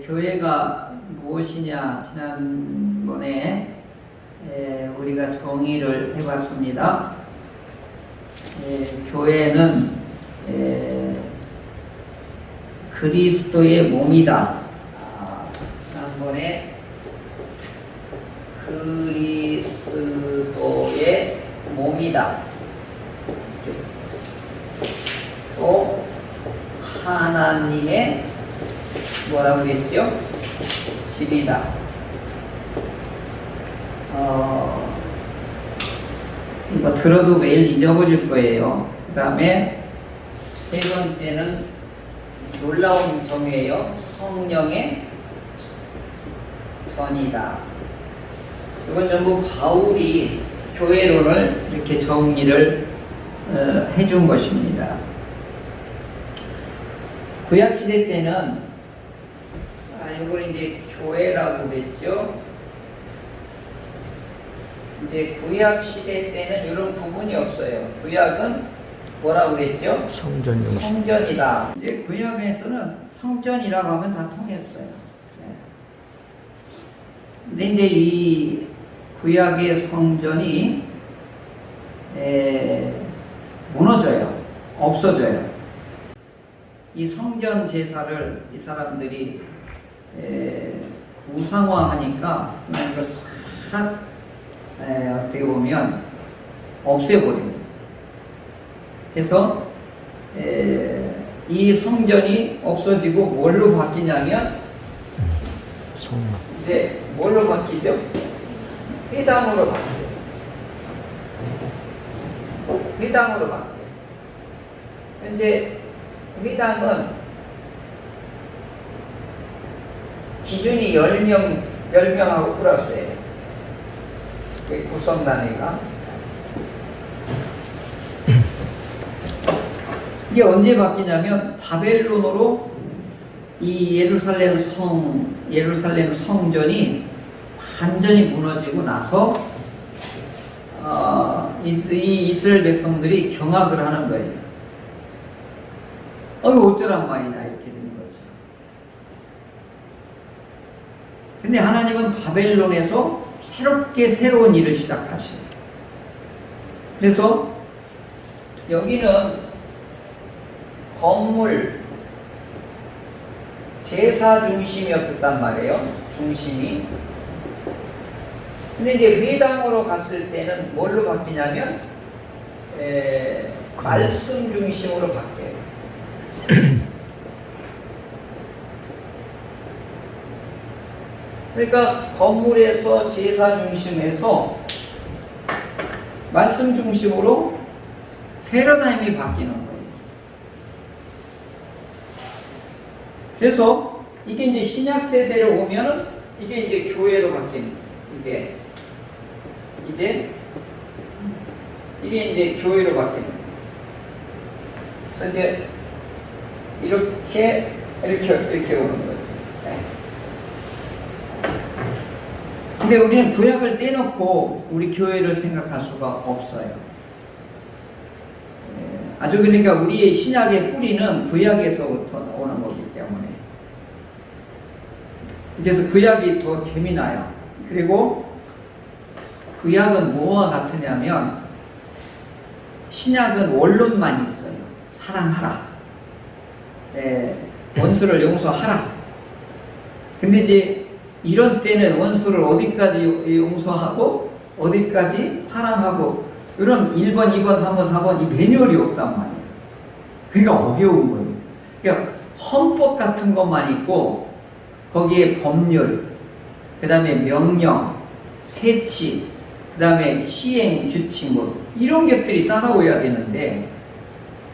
교회가 무엇이냐 지난번에 우리가 정의를 해봤습니다. 교회는 그리스도의 몸이다. 지난번에 그리스도의 몸이다. 또 하나님의 뭐라고 했죠? 집이다. 뭐 들어도 매일 잊어버릴 거예요. 그 다음에 세 번째는 놀라운 정의예요. 성령의 전이다. 이건 전부 바울이 교회론을 이렇게 정리를 해준 것입니다. 구약시대 때는 이걸 이제 교회라고 그랬죠. 이제 구약시대 때는 이런 부분이 없어요. 구약은 뭐라고 그랬죠? 성전이다. 이제 구약에서는 성전이라고 하면 다 통했어요. 근데 이제 이 구약의 성전이 무너져요. 없어져요. 이 성전 제사를 이 사람들이 우상화하니까 이거 싹 어떻게 보면 없애버려요. 그래서 이 성전이 없어지고 뭘로 바뀌냐면 이제 뭘로 바뀌죠? 회당으로 바뀌죠. 회당으로 바뀌어요. 현재 회당은 기준이 10명하고 플러스예요. 구성단위가. 이게 언제 바뀌냐면 바벨론으로 이 예루살렘 성전이 완전히 무너지고 나서 이 이스라엘 백성들이 경악을 하는 거예요. 어쩌란 말이냐 이렇게 되는 거죠. 근데 하나님은 바벨론에서 새로운 일을 시작하셔요. 그래서 여기는 건물 제사 중심이었단 말이에요. 중심이. 근데 이제 회당으로 갔을 때는 뭘로 바뀌냐면 말씀 중심으로 바뀌어요. 그러니까 건물에서 제사 중심에서 말씀 중심으로 패러다임이 바뀌는 거예요. 그래서 이게 이제 신약 세대로 오면은 이게 이제 교회로 바뀌는 거예요. 이게 이제 교회로 바뀌는 거예요. 그래서 이제 이렇게 오는 거죠. 근데 우리는 구약을 떼놓고 우리 교회를 생각할 수가 없어요. 아주 그러니까 우리의 신약의 뿌리는 구약에서부터 오는 거기 때문에. 그래서 구약이 더 재미나요. 그리고 구약은 뭐와 같으냐면 신약은 원론만 있어요. 사랑하라. 원수를 용서하라. 근데 이제 이런 때는 원수를 어디까지 용서하고 어디까지 사랑하고 이런 1번, 2번, 3번, 4번 이 매뉴얼이 없단 말이에요. 그러니까 어려운 거예요. 그러니까 헌법 같은 것만 있고 거기에 법률, 그 다음에 명령, 세치, 그 다음에 시행 규칙 이런 것들이 따라오야 되는데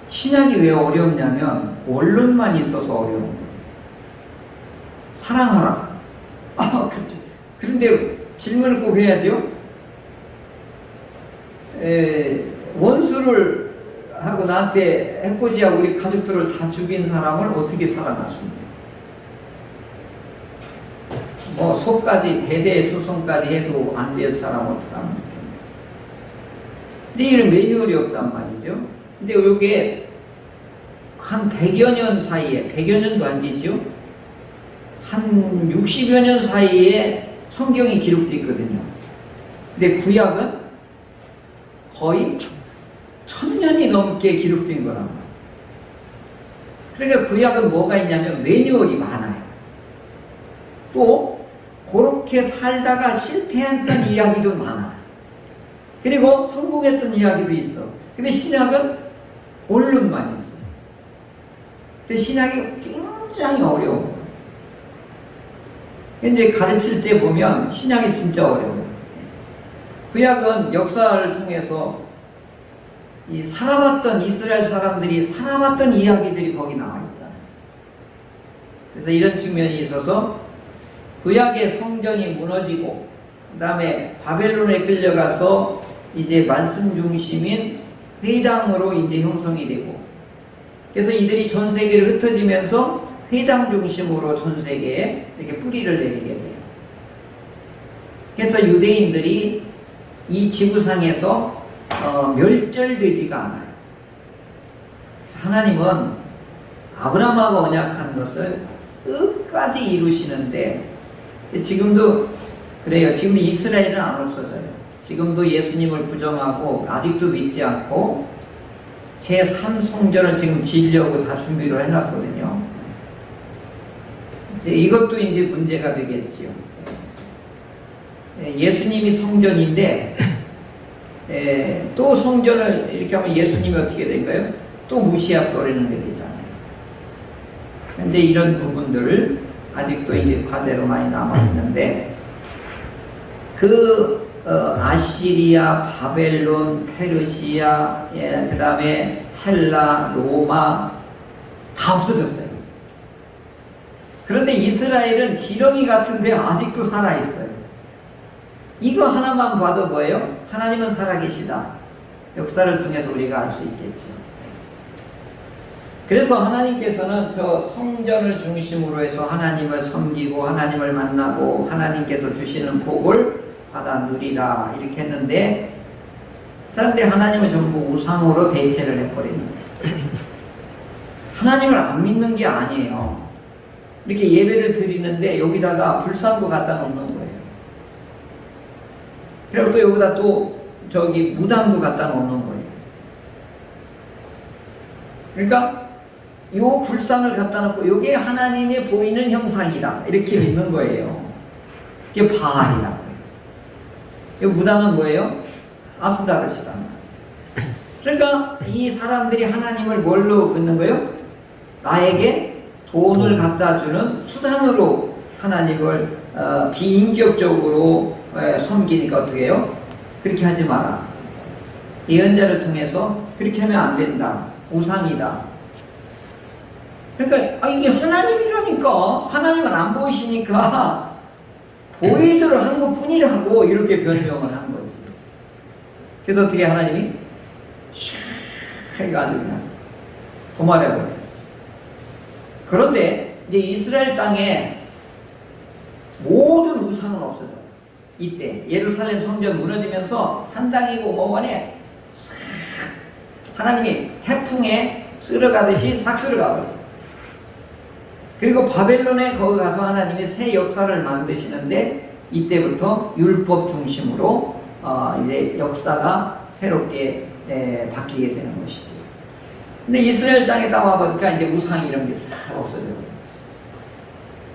신약이 왜 어렵냐면 원론만 있어서 어려운 거예요. 사랑하라. 그렇죠. 그런데 질문을 꼭 해야죠. 원수를 하고 나한테 해코지하고 우리 가족들을 다 죽인 사람을 어떻게 살아났습니까? 뭐 소까지 대대 수송까지 해도 안 될 사람 어떻게 합니까? 근데 이런 매뉴얼이 없단 말이죠. 근데 이게 한 100여 년 사이에, 100여 년도 안 되죠? 한 60여 년 사이에 성경이 기록되어 있거든요. 근데 구약은 거의 1000년이 넘게 기록된 거란 말이에요. 그러니까 구약은 뭐가 있냐면 매뉴얼이 많아요. 또 그렇게 살다가 실패했던 이야기도 많아요. 그리고 성공했던 이야기도 있어. 근데 신약은 원론만 있어요. 근데 신약이 굉장히 어려워요. 근데 가르칠 때 보면 신약이 진짜 어려워요. 구약은 역사를 통해서 이 살아왔던 이스라엘 사람들이 살아왔던 이야기들이 거기 나와 있잖아요. 그래서 이런 측면이 있어서 구약의 성전이 무너지고 그 다음에 바벨론에 끌려가서 이제 말씀 중심인 회당으로 이제 형성이 되고, 그래서 이들이 전 세계를 흩어지면서 회당 중심으로 전 세계에 이렇게 뿌리를 내리게 돼요. 그래서 유대인들이 이 지구상에서 멸절되지가 않아요. 그래서 하나님은 아브라함하고 언약한 것을 끝까지 이루시는데, 지금도 그래요. 지금 이스라엘은 안 없어져요. 지금도 예수님을 부정하고 아직도 믿지 않고 제3성전을 지금 지으려고 다 준비를 해놨거든요. 이것도 이제 문제가 되겠지요. 예수님이 성전인데 또 성전을 이렇게 하면 예수님이 어떻게 될까요? 또 무시하 버리는 게 되잖아요. 현재 이런 부분들을 아직도 이제 과제로 많이 남아있는데, 아시리아, 바벨론, 페르시아, 그 다음에 헬라, 로마 다 없어졌어요. 그런데 이스라엘은 지렁이 같은데 아직도 살아있어요. 이거 하나만 봐도 뭐예요? 하나님은 살아계시다. 역사를 통해서 우리가 알 수 있겠죠. 그래서 하나님께서는 저 성전을 중심으로 해서 하나님을 섬기고 하나님을 만나고 하나님께서 주시는 복을 받아 누리라 이렇게 했는데, 그런데 하나님을 전부 우상으로 대체를 해버리는 거예요. 하나님을 안 믿는 게 아니에요. 이렇게 예배를 드리는데 여기다가 불상도 갖다 놓는 거예요. 그리고 또 여기다 또 저기 무당도 갖다 놓는 거예요. 그러니까 요 불상을 갖다 놓고 요게 하나님의 보이는 형상이다 이렇게 믿는 거예요. 이게 바알이라고 해요. 이 무당은 뭐예요? 아스다르시다. 그러니까 이 사람들이 하나님을 뭘로 믿는 거예요? 나에게 돈을 갖다 주는 수단으로 하나님을 비인격적으로 섬기니까 어떻게 해요? 그렇게 하지 마라. 예언자를 통해서 그렇게 하면 안 된다. 우상이다. 그러니까 이게 하나님이라니까, 하나님은 안 보이시니까 보이도록 한 것뿐이라고 이렇게 변명을 한 거지. 그래서 어떻게 하나님이 샥 아주 그냥 도말해버려요. 그런데 이제 이스라엘 땅에 모든 우상은 없어져요. 이때 예루살렘 성전 무너지면서 산당이고 뭐간에 하나님이 태풍에 쓸어가듯이 싹 쓸어가버려요. 그리고 바벨론에 거기 가서 하나님이 새 역사를 만드시는데, 이때부터 율법 중심으로 이제 역사가 새롭게 바뀌게 되는 것이죠. 근데 이스라엘 땅에 딱 와보니까 이제 우상 이런 게 싹 없어져 버렸어요.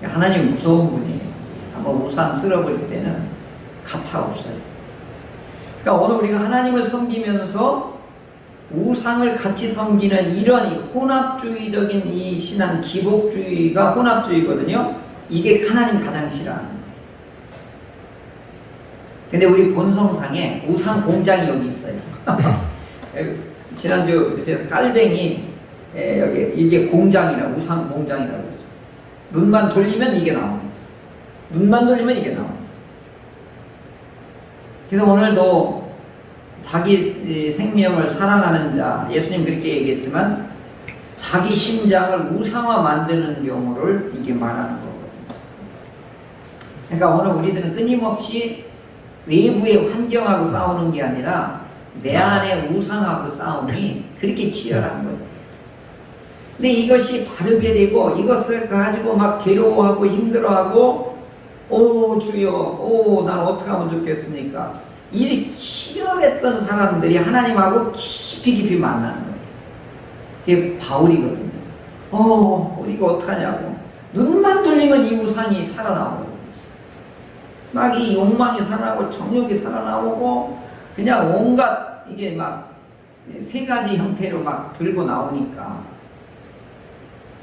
하나님 무서운 분이에요. 한번 우상 쓸어버릴 때는 가차 없어요. 그러니까 오늘 우리가 하나님을 섬기면서 우상을 같이 섬기는 이런 혼합주의적인 이 신앙, 기복주의가 혼합주의거든요. 이게 하나님 가장 싫어하는 거예요. 근데 우리 본성상에 우상 공장이 여기 있어요. 지난주 깔뱅이 여기 이게 공장이라, 우상 공장이라고 했어요. 눈만 돌리면 이게 나옵니다. 눈만 돌리면 이게 나옵니다. 그래서 오늘도 자기 생명을 사랑하는 자, 예수님 그렇게 얘기했지만 자기 심장을 우상화 만드는 경우를 이게 말하는 거거든요. 그러니까 오늘 우리들은 끊임없이 외부의 환경하고 싸우는 게 아니라 내 안에 우상하고 싸움이 그렇게 치열한 거예요. 근데 이것이 바르게 되고 이것을 가지고 막 괴로워하고 힘들어하고 오 주여 난 어떻게 하면 좋겠습니까? 이 치열했던 사람들이 하나님하고 깊이 만나는 거예요. 그게 바울이거든요. 이거 어떡하냐고. 눈만 돌리면 이 우상이 살아나오고 막 이 욕망이 살아나고 정욕이 살아나오고 그냥 온갖 이게 막 세 가지 형태로 막 들고 나오니까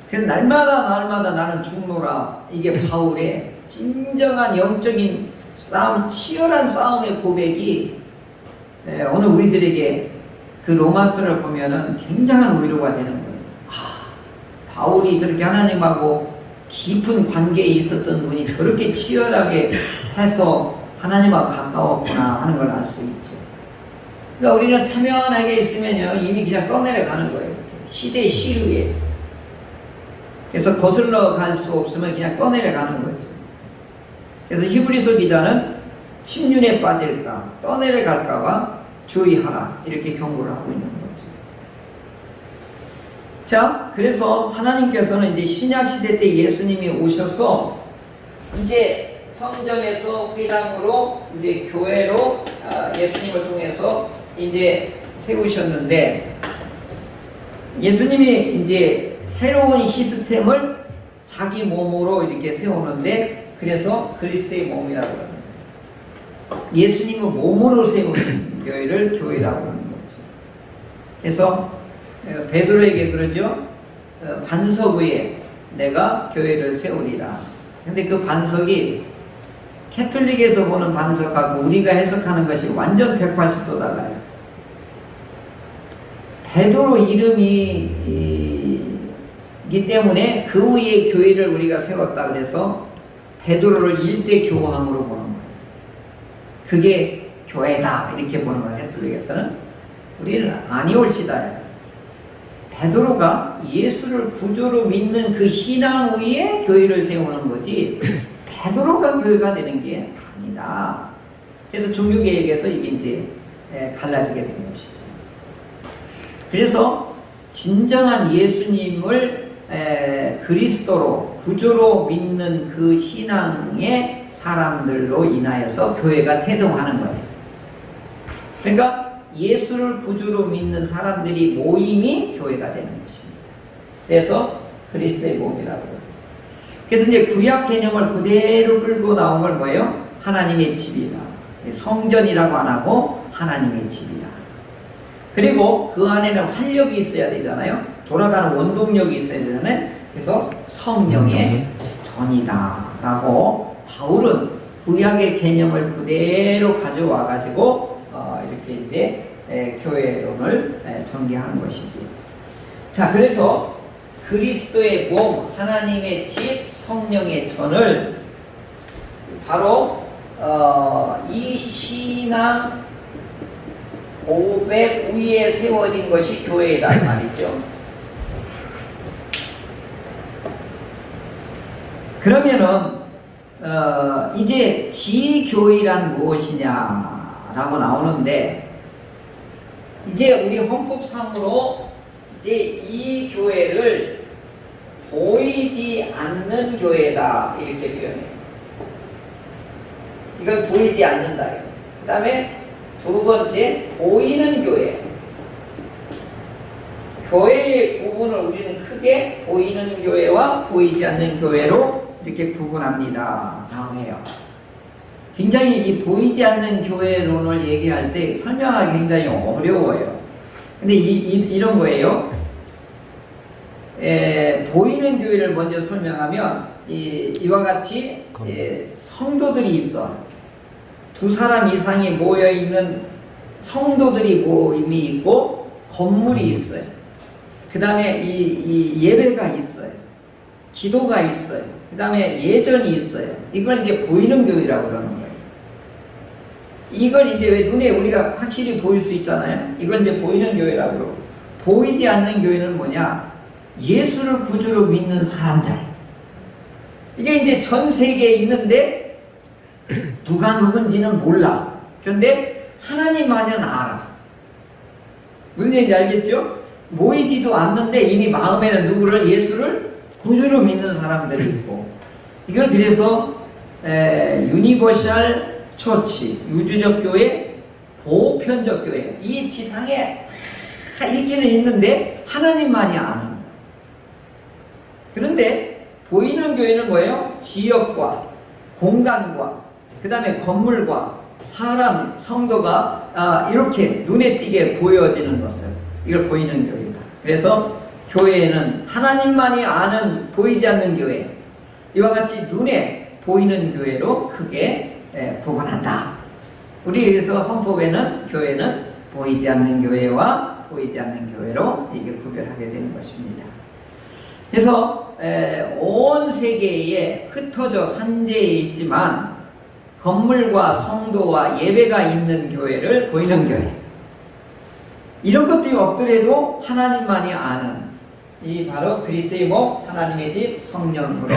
그래서 날마다 나는 죽노라. 이게 바울의 진정한 영적인 싸움, 치열한 싸움의 고백이 오늘 우리들에게 그 로마서를 보면은 굉장한 위로가 되는 거예요. 바울이 저렇게 하나님하고 깊은 관계에 있었던 분이 저렇게 치열하게 해서 하나님하고 가까웠구나 하는 걸 알 수 있죠. 그러니까 우리는 태면하게 있으면요 이미 그냥 떠내려가는 거예요. 이렇게. 시대의 시류에. 그래서 거슬러 갈 수 없으면 그냥 떠내려가는 거죠. 그래서 히브리서 기자는 침륜에 빠질까 떠내려갈까봐 주의하라 이렇게 경고를 하고 있는 거죠. 자, 그래서 하나님께서는 이제 신약시대 때 예수님이 오셔서 이제 성전에서 회당으로 이제 교회로 예수님을 통해서 이제 세우셨는데 예수님이 이제 새로운 시스템을 자기 몸으로 이렇게 세우는데 그래서 그리스도의 몸이라고 합니다. 예수님은 몸으로 세우는 교회를 교회라고 하는 거죠. 그래서 베드로에게 그러죠. 반석 위에 내가 교회를 세우리라. 근데 그 반석이 캐톨릭에서 보는 반석하고 우리가 해석하는 것이 완전 180도 달라요. 베드로 이름이기 때문에 그 위에 교회를 우리가 세웠다 그래서 베드로를 일대 교황으로 보는 거예요. 그게 교회다 이렇게 보는 거예요. 캐톨릭에서는. 우리는 아니올시다. 베드로가 예수를 구주로 믿는 그 신앙 위에 교회를 세우는 거지 베드로가 교회가 되는 게 아니다. 그래서 종교개혁에서 이게 이제 갈라지게 된 것이죠. 그래서 진정한 예수님을 그리스도로 구주로 믿는 그 신앙의 사람들로 인하여서 교회가 태동하는 거예요. 그러니까 예수를 구주로 믿는 사람들이 모임이 교회가 되는 것입니다. 그래서 그리스도의 몸이라고 해요. 그래서 이제 구약 개념을 그대로 끌고 나온 걸 뭐예요? 하나님의 집이다. 성전이라고 안 하고 하나님의 집이다. 그리고 그 안에는 활력이 있어야 되잖아요. 돌아가는 원동력이 있어야 되잖아요. 그래서 성령의 전이다 라고 바울은 구약의 개념을 그대로 가져와 가지고 이렇게 이제 교회론을 전개하는 것이지. 자, 그래서 그리스도의 몸, 하나님의 집, 성령의 전을 바로 이 신앙 고백 위에 세워진 것이 교회란 말이죠. 그러면은 이제 지교회란 무엇이냐라고 나오는데 이제 우리 헌법상으로 이제 이 교회를 보이지 않는 교회다 이렇게 표현해요. 이건 보이지 않는다. 그 다음에 두 번째 보이는 교회. 교회의 구분을 우리는 크게 보이는 교회와 보이지 않는 교회로 이렇게 구분합니다 라고 해요. 굉장히 이 보이지 않는 교회론을 얘기할 때 설명하기 굉장히 어려워요. 근데 이런 거예요. 보이는 교회를 먼저 설명하면 이와 같이 성도들이 있어. 두 사람 이상이 모여있는 성도들이 모임이 있고 건물이 있어요. 그 다음에 이 예배가 있어요. 기도가 있어요. 그 다음에 예전이 있어요. 이걸 이제 보이는 교회라고 그러는 거예요. 이걸 이제 왜 눈에 우리가 확실히 보일 수 있잖아요. 이걸 이제 보이는 교회라고 그러고, 보이지 않는 교회는 뭐냐? 예수를 구주로 믿는 사람들. 이게 이제 전 세계에 있는데 누가 누군지는 몰라. 그런데 하나님만은 알아. 무슨 얘기인지 알겠죠? 모이지도 않는데 이미 마음에는 누구를? 예수를 구주로 믿는 사람들이 있고, 이걸 그래서 유니버셜 처치, 유주적 교회, 보편적 교회, 이 지상에 다 있기는 있는데 하나님만이 아는 거예요. 그런데 보이는 교회는 뭐예요? 지역과 공간과 그 다음에 건물과 사람, 성도가 이렇게 눈에 띄게 보여지는 것을, 이걸 보이는 교회다. 그래서 교회에는 하나님만이 아는 보이지 않는 교회, 이와 같이 눈에 보이는 교회로 크게 구분한다. 우리 그래서 헌법에는 교회는 보이지 않는 교회와 보이지 않는 교회로 이게 구별하게 되는 것입니다. 그래서 온 세계에 흩어져 산재해 있지만 건물과 성도와 예배가 있는 교회를 보이는 교회, 이런 것들이 없더라도 하나님만이 아는, 이 바로 그리스도의 목 하나님의 집 성령으로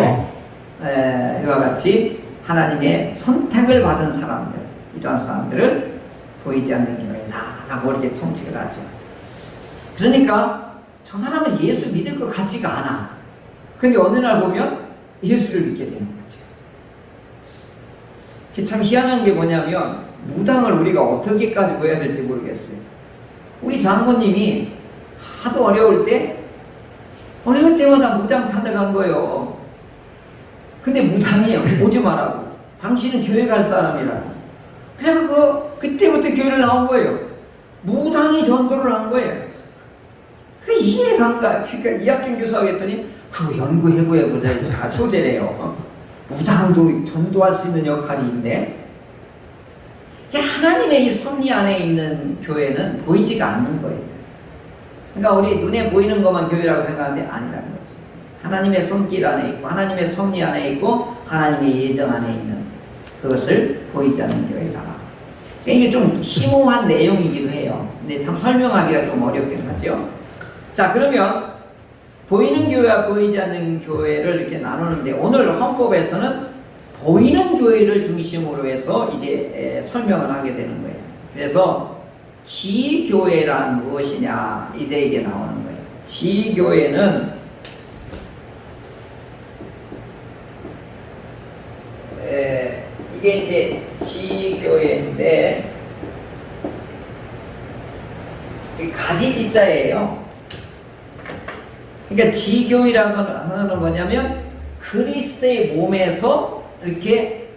이와 같이 하나님의 선택을 받은 사람들, 이런 사람들을 보이지 않는 교회다 라고 이렇게 통칭을 하죠. 그러니까 저 사람은 예수 믿을 것 같지가 않아. 근데 어느 날 보면 예수를 믿게 되는 거죠. 그게 참 희한한 게 뭐냐면, 무당을 우리가 어떻게까지 보여야 될지 모르겠어요. 우리 장모님이 하도 어려울 때마다 무당 찾아간 거예요. 근데 무당이 오지 말라고, 당신은 교회 갈 사람이라고. 그래서 그때부터 교회를 나온 거예요. 무당이 전도를 한 거예요. 그 이해가 안 가요. 그러니까 이학준 교수하고 했더니 그거 연구해보자. 소재래요. 무당도 전도할 수 있는 역할이 있네. 하나님의 이 섭리 안에 있는 교회는 보이지가 않는 거예요. 그러니까 우리 눈에 보이는 것만 교회라고 생각하는데 아니라는 거죠. 하나님의 손길 안에 있고, 하나님의 섭리 안에 있고, 하나님의 예정 안에 있는 그것을 보이지 않는 교회다. 이게 좀 심오한 내용이기도 해요. 근데 참 설명하기가 좀 어렵긴 하죠. 자, 그러면 보이는 교회와 보이지 않는 교회를 이렇게 나누는데, 오늘 헌법에서는 보이는 교회를 중심으로 해서 이제 설명을 하게 되는 거예요. 그래서 지교회란 무엇이냐, 이제 이게 나오는 거예요. 지교회는 이게 이제 지교회인데, 가지지자예요. 그러니까 지교회라고 하는 건 뭐냐면 그리스도의 몸에서 이렇게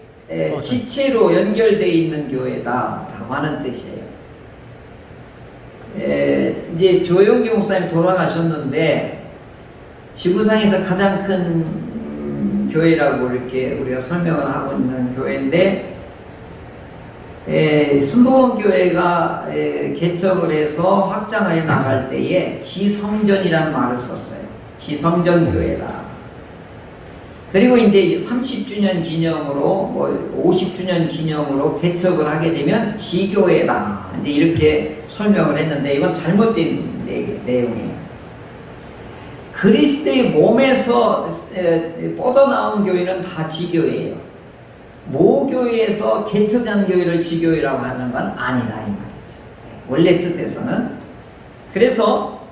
지체로 연결되어 있는 교회다라고 하는 뜻이에요. 이제 조영기 목사님 돌아가셨는데 지구상에서 가장 큰 교회라고 이렇게 우리가 설명을 하고 있는 교회인데, 순복음교회가 개척을 해서 확장하여 나갈 때에 지성전이라는 말을 썼어요. 지성전교회다. 그리고 이제 30주년 기념으로 50주년 기념으로 개척을 하게 되면 지교회다, 이제 이렇게 설명을 했는데, 이건 잘못된 내용이에요. 그리스도의 몸에서 뻗어나온 교회는 다 지교회예요. 모교회에서 개척한 교회를 지교회라고 하는 건 아니다 이 말이죠. 원래 뜻에서는. 그래서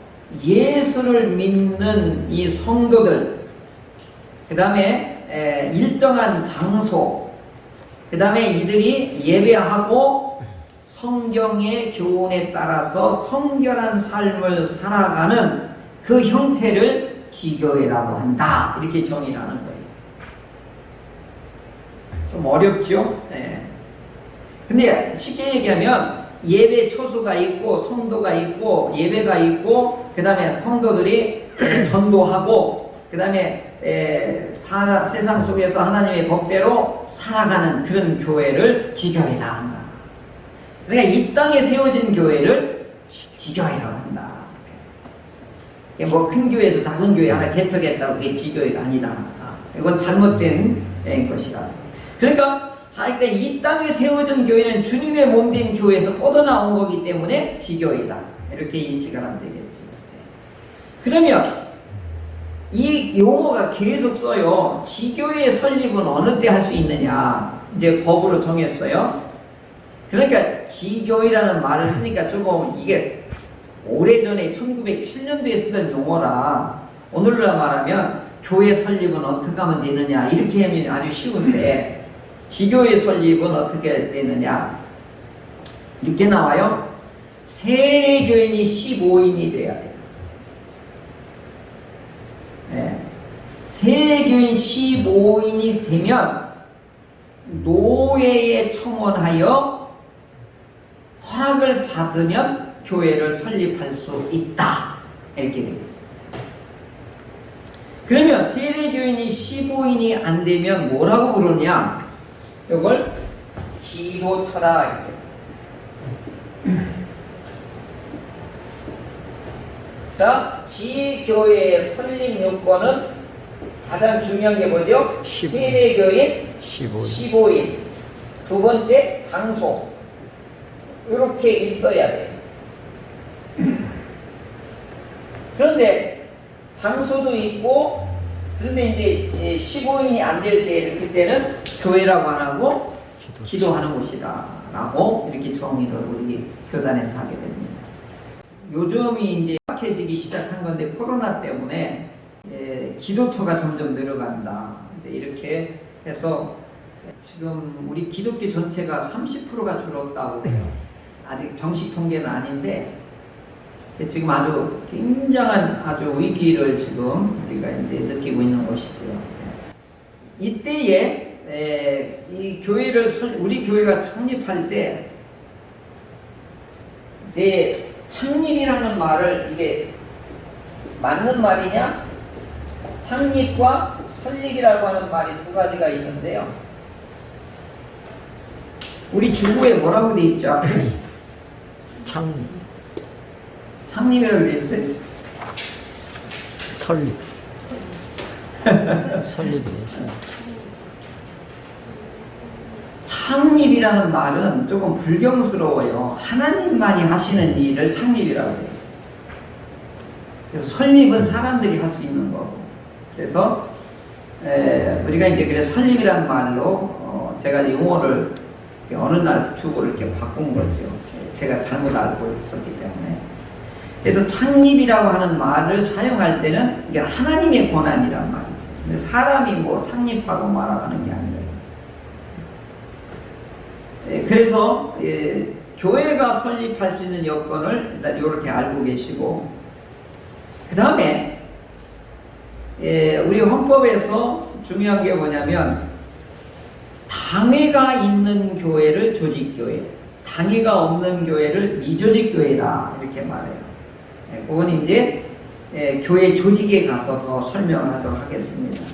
예수를 믿는 이 성도들, 그 다음에 일정한 장소, 그 다음에 이들이 예배하고 성경의 교훈에 따라서 성결한 삶을 살아가는 그 형태를 지교회라고 한다, 이렇게 정의를 하는 거예요. 좀 어렵죠? 네. 근데 쉽게 얘기하면 예배 초소가 있고 성도가 있고 예배가 있고, 그 다음에 성도들이 전도하고, 그 다음에 세상 속에서 하나님의 법대로 살아가는 그런 교회를 지교회라 한다. 그러니까 이 땅에 세워진 교회를 지교회라고 한다. 뭐 큰 교회에서 작은 교회 하나 개척했다고 그게 지교회가 아니다. 이건 잘못된 것이다. 그러니까 이 땅에 세워진 교회는 주님의 몸된 교회에서 뻗어나온 거기 때문에 지교회다, 이렇게 인식을 하면 되겠죠. 그러면 이 용어가 계속 써요. 지교회의 설립은 어느 때 할 수 있느냐, 이제 법으로 정했어요. 그러니까 지교회라는 말을 쓰니까 조금 이게 오래전에 1907년도에 쓰던 용어라 오늘로 말하면 교회 설립은 어떻게 하면 되느냐 이렇게 하면 아주 쉬운데 지교회 설립은 어떻게 되느냐 이렇게 나와요. 세례교인이 15인이 돼야 돼요. 네. 세례교인 15인이 되면 노회에 청원하여 허락을 받으면 교회를 설립할 수 있다 이렇게 되겠습니다. 그러면 세례교인이 15인이 안 되면 뭐라고 부르냐? 이걸 기도처라 이렇게. 자, 지교회의 설립 요건은 가장 중요한 게 뭐죠? 15. 세례교인 15인. 15인. 두 번째, 장소. 이렇게 있어야 돼요. 그런데 장소도 있고, 그런데 이제 15인이 안 될 때, 그때는 교회라고 안 하고 기도하는 곳이다. 라고 이렇게 정의를 우리 교단에서 하게 됩니다. 요즘이 이제 약해지기 시작한 건데 코로나 때문에 기도처가 점점 늘어간다. 이제 이렇게 해서 지금 우리 기독교 전체가 30%가 줄었다고 해요. 아직 정식 통계는 아닌데 지금 아주 굉장한 아주 위기를 지금 우리가 이제 느끼고 있는 것이죠. 이때에 이 교회를 우리 교회가 창립할 때 이제 창립이라는 말을 이게 맞는 말이냐? 창립과 설립이라고 하는 말이 두 가지가 있는데요. 우리 주구에 뭐라고 돼 있죠? 앞에? 창립. 창립이라고 돼 있어요. 설립. 설립이에요. 창립이라는 말은 조금 불경스러워요. 하나님만이 하시는 일을 창립이라고 해요. 그래서 설립은 사람들이 할 수 있는 거고. 그래서 우리가 이제 그래서 설립이라는 말로 제가 용어를 어느 날 주고를 이렇게 바꾼 거죠. 제가 잘못 알고 있었기 때문에. 그래서 창립이라고 하는 말을 사용할 때는 이게 하나님의 권한이란 말이죠. 근데 사람이 뭐 창립하고 말아가는 게 아니라. 그래서 교회가 설립할 수 있는 여건을 일단 이렇게 알고 계시고, 그 다음에 우리 헌법에서 중요한 게 뭐냐면 당회가 있는 교회를 조직교회, 당회가 없는 교회를 미조직교회다 이렇게 말해요. 그건 이제 교회 조직에 가서 더 설명을 하도록 하겠습니다.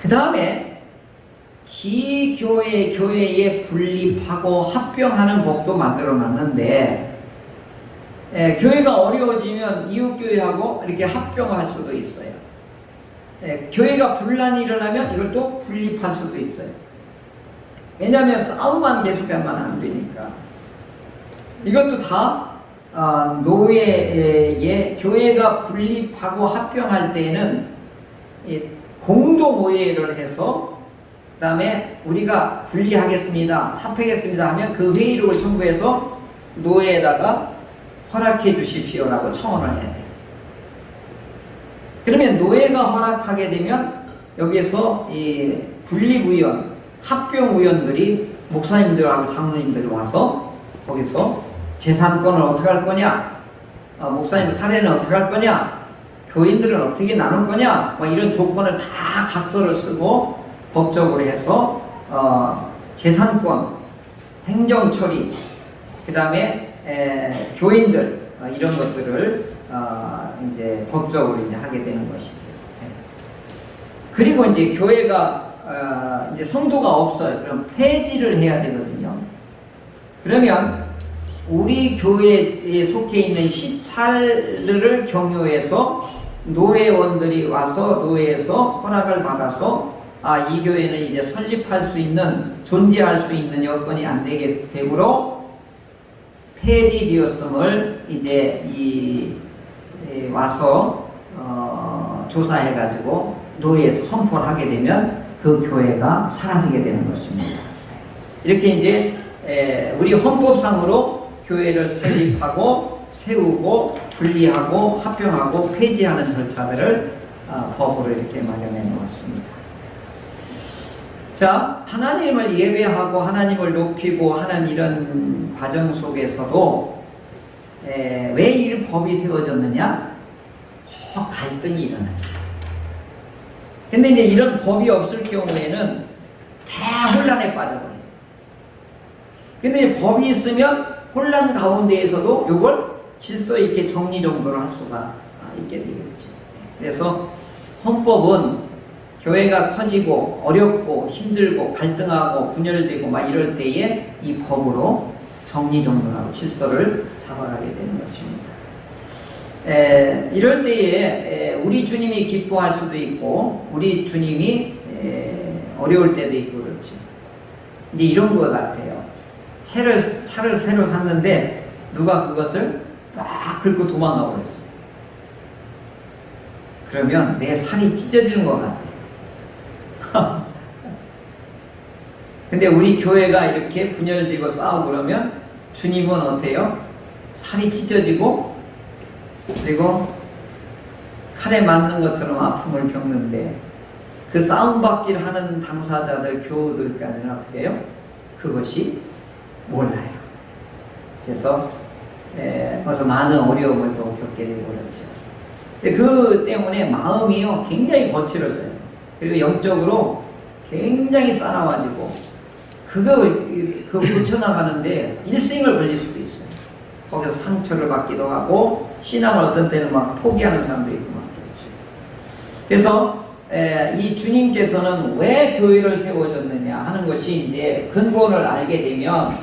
그 다음에 지교회, 교회에 분립하고 합병하는 법도 만들어 놨는데, 교회가 어려워지면 이웃교회하고 이렇게 합병할 수도 있어요. 교회가 분란이 일어나면 이걸 또 분립할 수도 있어요. 왜냐하면 싸움만 계속하면 안 되니까. 이것도 다 노회에 교회가 분립하고 합병할 때에는 공동오해를 해서 그 다음에 우리가 분리하겠습니다, 합하겠습니다 하면 그 회의록을 첨부해서 노회에다가 허락해 주십시오라고 청원을 해야 돼요. 그러면 노회가 허락하게 되면 여기에서 이 분립위원, 합병위원들이 목사님들하고 장로님들이 와서 거기서 재산권을 어떻게 할 거냐, 목사님 사례는 어떻게 할 거냐, 교인들은 어떻게 나눌 거냐, 이런 조건을 다 각서를 쓰고 법적으로 해서 재산권, 행정처리, 그 다음에 교인들 이런 것들을 이제 법적으로 이제 하게 되는 것이죠. 그리고 이제 교회가 이제 성도가 없어요. 그럼 폐지를 해야 되거든요. 그러면 우리 교회에 속해 있는 시찰을 경유해서 노회원들이 와서 노회에서 허락을 받아서 이 교회는 이제 설립할 수 있는, 존재할 수 있는 여건이 안 되게 되므로 폐지되었음을 이제 와서 조사해가지고 노회에서 선포를 하게 되면 그 교회가 사라지게 되는 것입니다. 이렇게 이제 우리 헌법상으로 교회를 설립하고 세우고 분리하고 합병하고 폐지하는 절차들을 법으로 이렇게 마련해 놓았습니다. 자, 하나님을 예배하고 하나님을 높이고 하는 이런 과정 속에서도 왜 이 법이 세워졌느냐? 갈등이 일어나지. 근데 이제 이런 법이 없을 경우에는 다 혼란에 빠져버려요. 근데 법이 있으면 혼란 가운데에서도 이걸 질서 있게 정리정돈을 할 수가 있게 되겠죠. 그래서 헌법은 교회가 커지고 어렵고 힘들고 갈등하고 분열되고 막 이럴 때에 이 법으로 정리정돈하고 질서를 잡아가게 되는 것입니다. 이럴 때에 우리 주님이 기뻐할 수도 있고 우리 주님이 어려울 때도 있고 그렇죠. 근데 이런 것 같아요. 차를 새로 샀는데 누가 그것을 막 긁고 도망가 버렸어요. 그러면 내 살이 찢어지는 것 같아요. 근데 우리 교회가 이렇게 분열되고 싸우고 그러면 주님은 어때요? 살이 찢어지고 그리고 칼에 맞는 것처럼 아픔을 겪는데 그 싸움박질 하는 당사자들, 교우들까지는 어떻게 해요? 그것이 몰라요. 그래서 그래서 많은 어려움을 또 겪게 되고 그렇죠. 그 때문에 마음이요 굉장히 거칠어져요. 그리고 영적으로 굉장히 싸나워지고 그거 고쳐나가는데 일생을 걸릴 수도 있어요. 거기서 상처를 받기도 하고 신앙을 어떤 때는 막 포기하는 사람도 있고 막 그렇죠. 그래서 이 주님께서는 왜 교회를 세워줬느냐 하는 것이 이제 근본을 알게 되면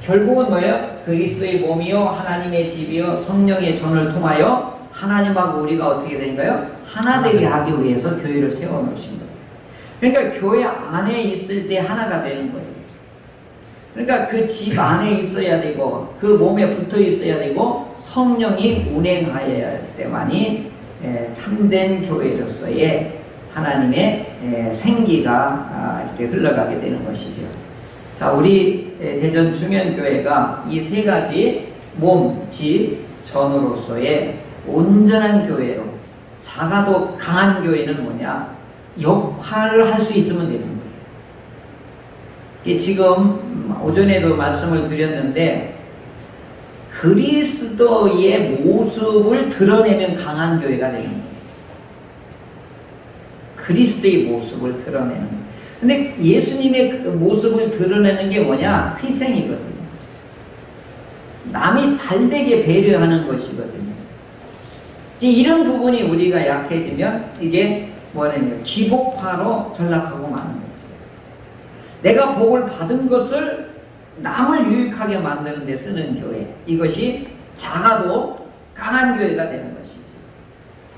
결국은 뭐예요? 그리스도의 몸이요 하나님의 집이요 성령의 전을 통하여 하나님하고 우리가 어떻게 되는가요? 하나 되게 하기 위해서 교회를 세워놓으신 거예요. 그러니까 교회 안에 있을 때 하나가 되는 거예요. 그러니까 그 집 안에 있어야 되고 그 몸에 붙어 있어야 되고 성령이 운행하여야 할 때만이 참된 교회로서의 하나님의 생기가 이렇게 흘러가게 되는 것이죠. 자, 우리 대전 중현교회가 이 세 가지 몸, 집, 전으로서의 온전한 교회로 작아도 강한 교회는 뭐냐? 역할을 할 수 있으면 되는 거예요. 지금 오전에도 말씀을 드렸는데 그리스도의 모습을 드러내면 강한 교회가 되는 거예요. 그리스도의 모습을 드러내는 거예요. 근데 예수님의 그 모습을 드러내는 게 뭐냐? 희생이거든요. 남이 잘되게 배려하는 것이거든요. 이런 부분이 우리가 약해지면 이게 뭐냐면 기복화로 전락하고 마는 거죠. 내가 복을 받은 것을 남을 유익하게 만드는 데 쓰는 교회, 이것이 작아도 강한 교회가 되는 것이지.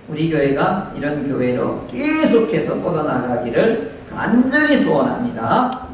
우리 교회가 이런 교회로 계속해서 뻗어나가기를 간절히 소원합니다.